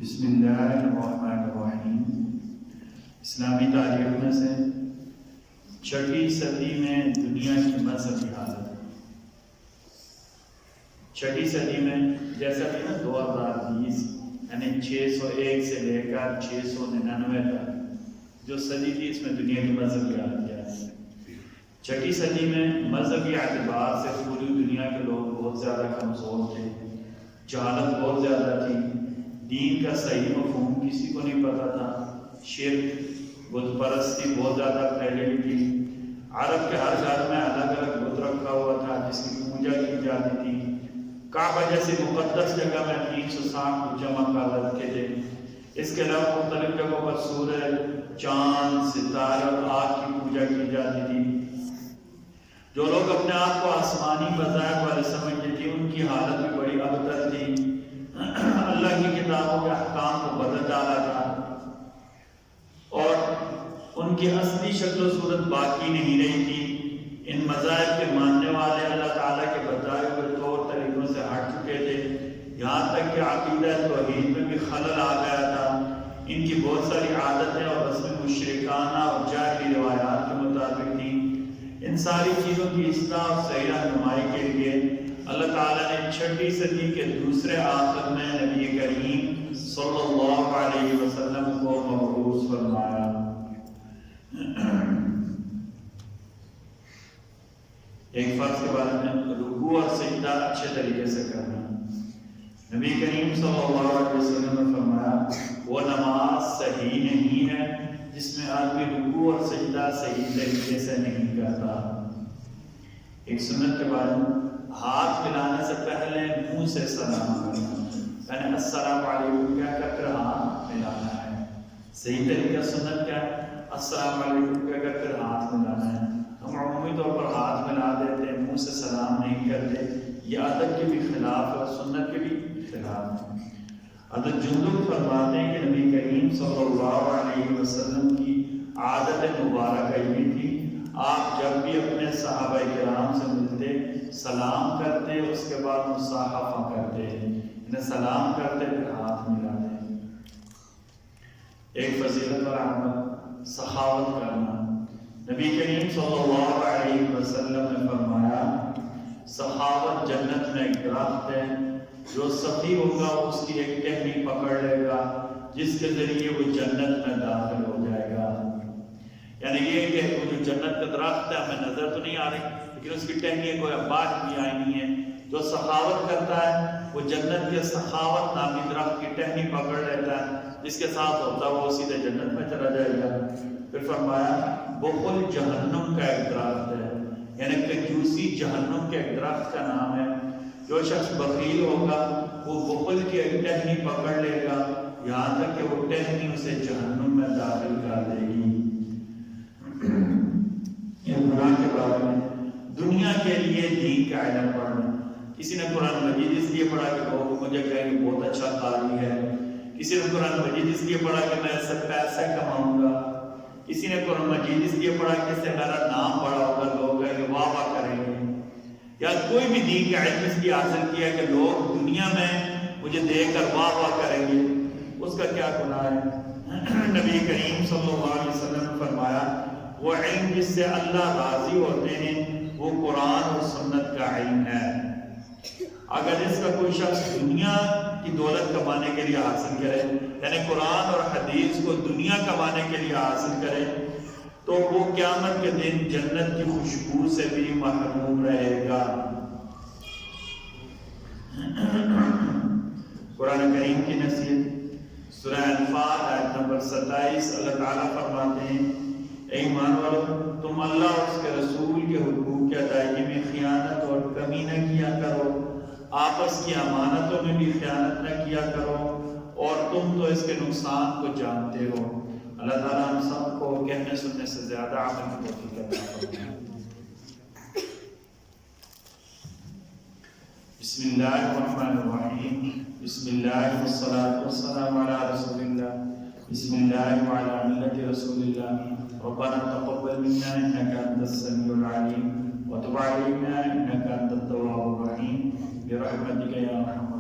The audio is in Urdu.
بسم اللہ الرحمن الرحیم۔ اسلامی تاریخ میں سے 6ویں صدی میں دنیا کی مذہبی حالت، 6ویں صدی میں جیسا کہ 2020 یعنی 601 سے لے کر 699 تک جو صدی تھی، اس میں دنیا کی مذہبی حالت کیا ہے۔ 6ویں صدی میں مذہبی اعتبار سے پوری دنیا کے لوگ بہت زیادہ کمزور تھے، جہالت بہت زیادہ تھی، دین کا صحیح مفہوم کسی کو نہیں پتا تھا، شرک بت پرستی بہت زیادہ پھیلی ہوئی تھی۔ عرب کے ہر گھر میں الگ الگ بت رکھا ہوا تھا جس کی پوجا کی جاتی تھی۔ کعبہ جیسی مقدس جگہ میں 360 کو جمع کر رکھے تھے۔ اس کے علاوہ مختلف جگہوں پر سورج، چاند، ستارے اور آگ کی پوجا کی جاتی تھی۔ جو لوگ اپنے آپ کو آسمانی مذاہب والے سمجھتے تھے، ان کی حالت بھی بڑی ابتر تھی۔ اللہ کی کتابوں کے احکام کو بدل ڈالا تھا اور ان کی اصلی شکل و صورت باقی نہیں رہی تھی۔ ان مذاہب کے ماننے والے اللہ تعالیٰ کے بتائے ہوئے طور طریقوں سے ہٹ چکے تھے، یہاں تک کہ عقیدہ توحید میں بھی خلل آ گیا تھا۔ ان کی بہت ساری عادتیں اور رسم مشرکانہ اور جاہلی روایات کے مطابق تھیں۔ ان ساری چیزوں کی اصلاح اور صحیح رہنمائی کے لیے اللہ تعالیٰ نے 6ویں صدی کے دوسرے آخر میں نبی کریم صلی اللہ علیہ وسلم کو مبعوث فرمایا۔ ایک فرض کے بارے میں رکوع اور سجدہ اچھے طریقے سے کرنا۔ نبی کریم صلی اللہ علیہ وسلم نے فرمایا وہ نماز صحیح نہیں ہے جس میں آدمی رکوع اور سجدہ صحیح طریقے سے نہیں کرتا۔ ایک سنت کے بارے میں ہاتھ ملانے سے پہلے منہ سے سلام کرنا، یعنی السلام علیکم کہہ کر پھر ہاتھ ملانا ہے۔ صحیح طریقہ سنت کیا ہے؟ السلام علیکم کہہ کر پھر ہاتھ ملانا ہے۔ ہم عمومی طور پر ہاتھ ملا دیتے ہیں، منہ سے سلام نہیں کرتے۔ یہ ادب کے بھی خلاف ہے، سنت کے بھی خلاف ہے۔ حضرت جندب فرماتے ہیں کہ نبی کریم صلی اللہ علیہ وسلم کی عادت مبارکہ یہ تھی، آپ جب بھی اپنے صحابہ کرام سے ملتے سلام کرتے، اس کے بعد مصافحہ کرتے، انہیں سلام کرتے پھر ہاتھ ملاتے۔ ایک فضیلت اور عمل سخاوت کرنا۔ نبی کریم صلی اللہ علیہ وسلم نے فرمایا سخاوت جنت میں ایک درخت ہے، جو سخی ہوگا اس کی ایک ٹہنی پکڑ لے گا جس کے ذریعے وہ جنت میں داخل ہو جائے گا۔ یعنی یہ کہ وہ جو جنت کا درخت ہے ہمیں نظر تو نہیں آ رہی، لیکن اس کی ٹہنی کوئی بات بھی آئی نہیں ہے۔ جو سخاوت کرتا ہے وہ جنت کے سخاوت نامی درخت کی ٹہنی پکڑ لیتا ہے، جس کے ساتھ ہوتا ہے وہ سیدھے جنت میں چلا جائے گا۔ پھر فرمایا بخل جہنم کا ایک درخت ہے، یعنی کنجوسی جہنم کے ایک درخت کا نام ہے۔ جو شخص بخیل ہوگا وہ بخل کی ایک ٹہنی پکڑ لے گا، یہاں تک کہ وہ ٹہنی اسے جہنم میں داخل کر دے گی۔ قرآن کے بارے میں دنیا کے لیے دین کا علم پڑھنا۔ کسی نے قرآن مجید اس لیے پڑھا کہ لوگ مجھے کہیں کہ بہت اچھا قاری ہے، کسی نے قرآن مجید اس لیے پڑھا کہ میں اس سے پیسے کماؤں گا، کسی نے قرآن مجید اس لیے پڑھا کہ اس سے میرا نام بڑا ہوگا، لوگ کہیں کہ واہ واہ کریں گے، یا کوئی بھی دین کا علم اس لیے حاصل کیا کہ لوگ دنیا میں مجھے دیکھ کر واہ واہ کریں گے، اس کا کیا گناہ ہے؟ نبی کریم صلی اللہ علیہ وسلم نے فرمایا وہ علم جس سے اللہ راضی ہوتے ہیں وہ قرآن اور سنت کا علم ہے۔ اگر اس کا کوئی شخص دنیا کی دولت کمانے کے لیے حاصل کرے، یعنی قرآن اور حدیث کو دنیا کمانے کے لیے حاصل کرے، تو وہ قیامت کے دن جنت کی خوشبو سے بھی محروم رہے گا۔ قرآن کریم کی نصیحت سورہ انفال آیت نمبر 27، اللہ تعالیٰ فرماتے ہیں اے ایمان والو تم اللہ اور اس کے رسول کے حقوق کی ادائیگی میں خیانت اور کمی نہ کیا کرو، آپس کی امانتوں میں بھی خیانت نہ کیا کرو، اور تم تو اس کے نقصان کو جانتے ہو۔ اللہ تعالیٰ ہم سب کو کہنے سننے سے زیادہ عمل کی توفیق عطا فرمائے۔ بسم اللہ الرحمن الرحیم، بسم اللہ والصلاة والسلام علی رسول اللہ، بسم اللہ وعلی ملت رسول اللہ۔ ربنا تقبل منا انك انت السميع العليم وتب علينا انك انت التواب الرحيم برحمتك يا ارحم